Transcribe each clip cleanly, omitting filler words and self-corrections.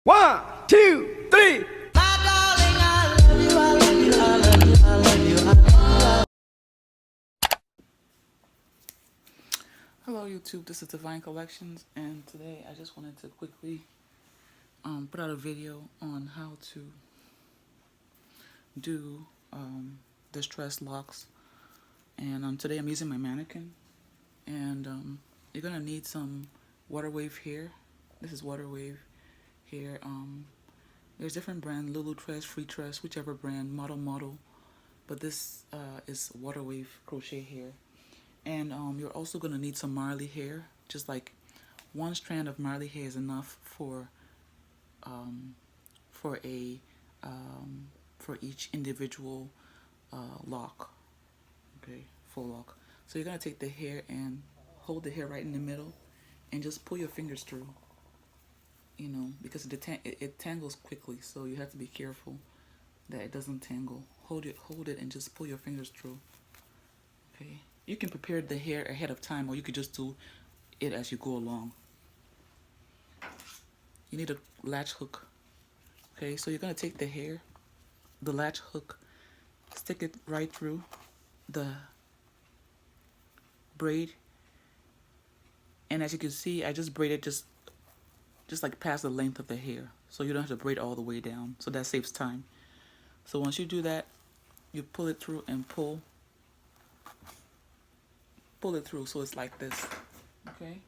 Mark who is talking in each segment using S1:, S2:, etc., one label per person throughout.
S1: 1, 2, 3.
S2: Hello YouTube, this is Divine Collections, and today I just wanted to quickly put out a video on how to do Distressed Locs. And today I'm using my mannequin, and you're gonna need some water wave hair. This is water wave hair. There's different brand, Lulu Tress, Free Tress, whichever brand, model, but this is water wave crochet hair. And you're also going to need some Marley hair. Just like one strand of Marley hair is enough for each individual lock. Okay, full lock. So you're going to take the hair and hold the hair right in the middle and just pull your fingers through. You know, because it tangles quickly, so you have to be careful that it doesn't tangle. Hold it, and just pull your fingers through. Okay. You can prepare the hair ahead of time, or you could just do it as you go along. You need a latch hook. Okay, so you're going to take the hair, the latch hook, stick it right through the braid. And as you can see, I just braided just like past the length of the hair. So you don't have to braid all the way down. So that saves time. So once you do that, you pull it through and pull it through, so it's like this. Okay.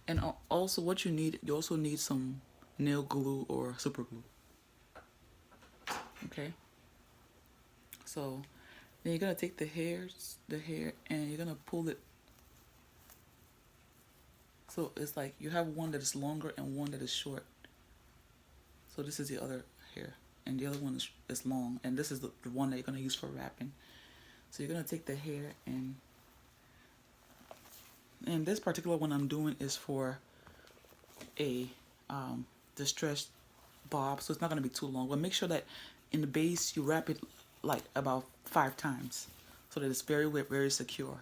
S2: And also what you also need some nail glue or super glue. Okay. So then you're gonna take the hair, and you're gonna pull it. So it's like you have one that is longer and one that is short. So this is the other hair, and the other one is long, and this is the one that you're gonna use for wrapping. So you're gonna take the hair, and this particular one I'm doing is for a distressed bob, so it's not going to be too long. But make sure that in the base you wrap it like about 5 times so that it's very secure,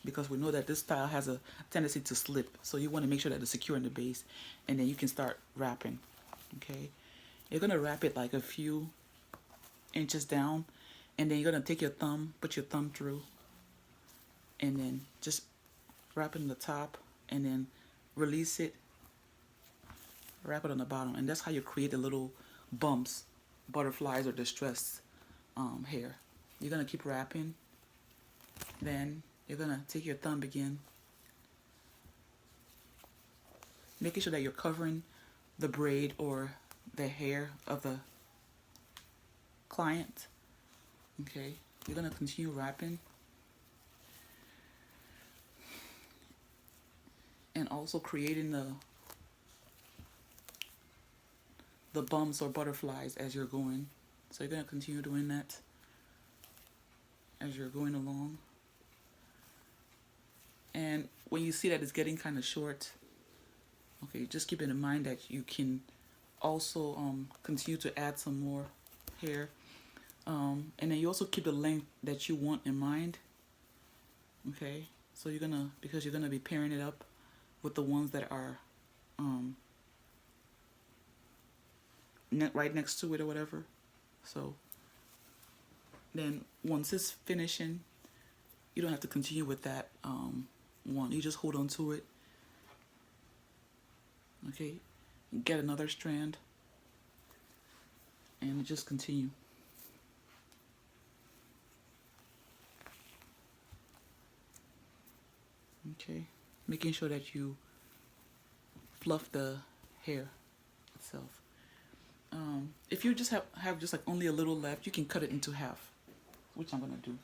S2: because we know that this style has a tendency to slip, so you want to make sure that it's secure in the base, and then you can start wrapping. Okay, you're going to wrap it like a few inches down, and then you're going to take your thumb, put your thumb through, and then just wrap it on the top, and then release it, wrap it on the bottom, and that's how you create the little bumps, butterflies, or distressed hair. You're gonna keep wrapping, then you're gonna take your thumb again, making sure that you're covering the braid or the hair of the client. Okay, you're gonna continue wrapping, and also creating the bumps or butterflies as you're going. So you're going to continue doing that as you're going along. And when you see that it's getting kind of short, okay, just keep in mind that you can also continue to add some more hair. And then you also keep the length that you want in mind. Okay, so because you're gonna be pairing it up with the ones that are right next to it or whatever. So then once it's finishing, you don't have to continue with that one. You just hold on to it. Okay, get another strand and just continue. Okay, making sure that you fluff the hair itself. If you just have just like only a little left, you can cut it into half, which I'm gonna do,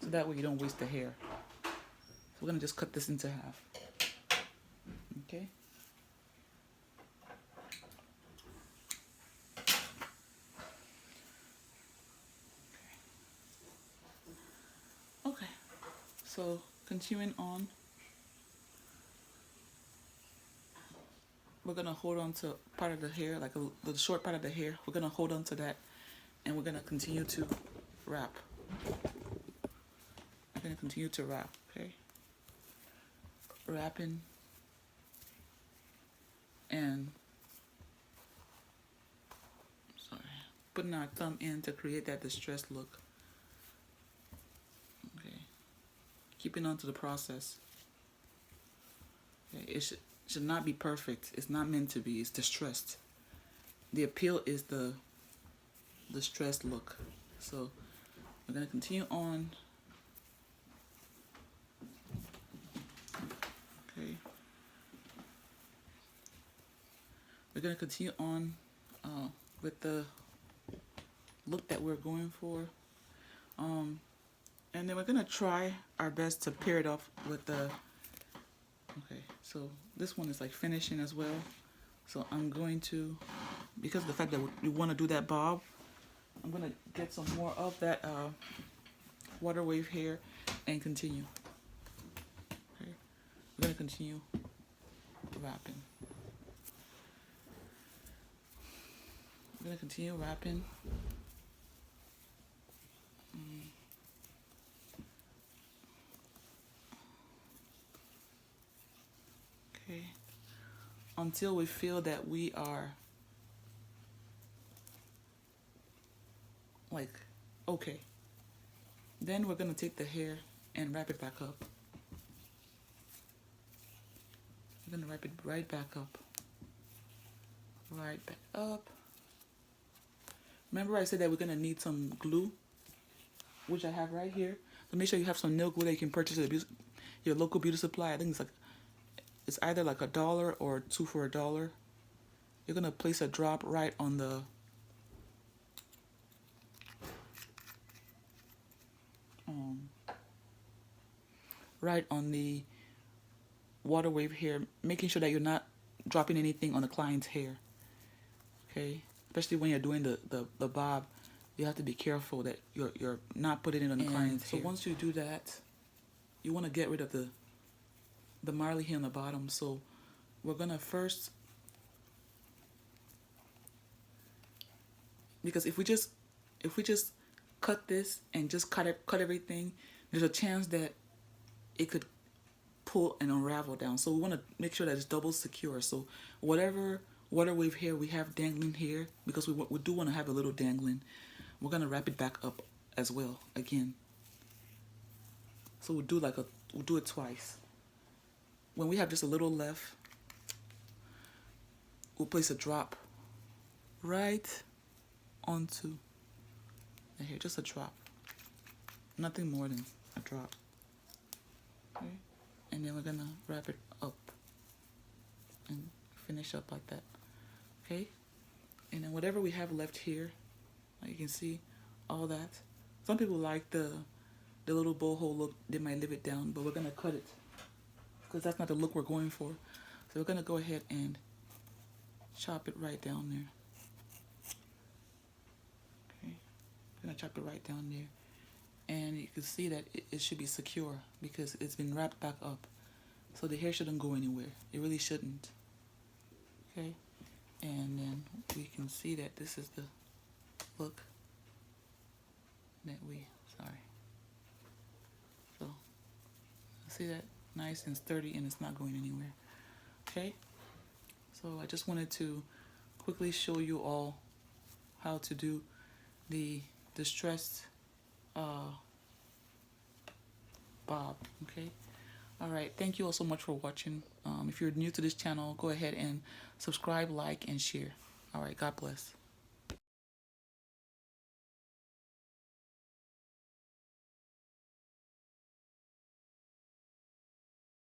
S2: so that way you don't waste the hair. So we're gonna just cut this into half. Okay. Okay. So continuing on, we're gonna hold on to part of the hair, like the short part of the hair. We're gonna hold on to that, and we're gonna continue to wrap. I'm gonna continue to wrap. Okay, wrapping and putting our thumb in to create that distressed look. Okay, keeping on to the process. Okay. It should not be perfect. It's not meant to be. It's distressed. The appeal is the distressed look. So we're going to continue on. Okay. We're going to continue on with the look that we're going for. And then we're going to try our best to pair it off with the... Okay, so this one is like finishing as well. So I'm going to, because of the fact that we want to do that bob, I'm going to get some more of that water wave hair and continue. Okay, we're going to continue wrapping. We're going to continue wrapping. Okay, until we feel that we are like okay. Then we're going to take the hair and wrap it back up. We're going to wrap it right back up. Right back up. Remember I said that we're going to need some glue, which I have right here. So make sure you have some nail glue that you can purchase at your local beauty supply. I think it's either like $1 or 2 for $1. You're going to place a drop right on the water wave hair, making sure that you're not dropping anything on the client's hair. Okay, especially when you're doing the bob, you have to be careful that you're not putting it on the client's hair. So once you do that, you want to get rid of the marley hair on the bottom. So we're gonna first, because if we just cut this and just cut everything, there's a chance that it could pull and unravel down. So we want to make sure that it's double secure. So whatever water wave hair we have dangling here, because we do want to have a little dangling, we're gonna wrap it back up as well again. So we'll do it twice. When we have just a little left, we'll place a drop right onto the hair, just a drop, nothing more than a drop. Okay. And then we're gonna wrap it up and finish up like that. Okay, and then whatever we have left here, like you can see all that. Some people like the little boho look, they might leave it down, but we're gonna cut it because that's not the look we're going for. So we're gonna go ahead and chop it right down there. Okay, we're gonna chop it right down there. And you can see that it should be secure because it's been wrapped back up. So the hair shouldn't go anywhere. It really shouldn't. Okay. And then we can see that this is the look that So see that? Nice and sturdy, and it's not going anywhere. Okay. So I just wanted to quickly show you all how to do the distressed bob. Okay, all right, thank you all so much for watching. If you're new to this channel, go ahead and subscribe, like, and share. All right, God bless.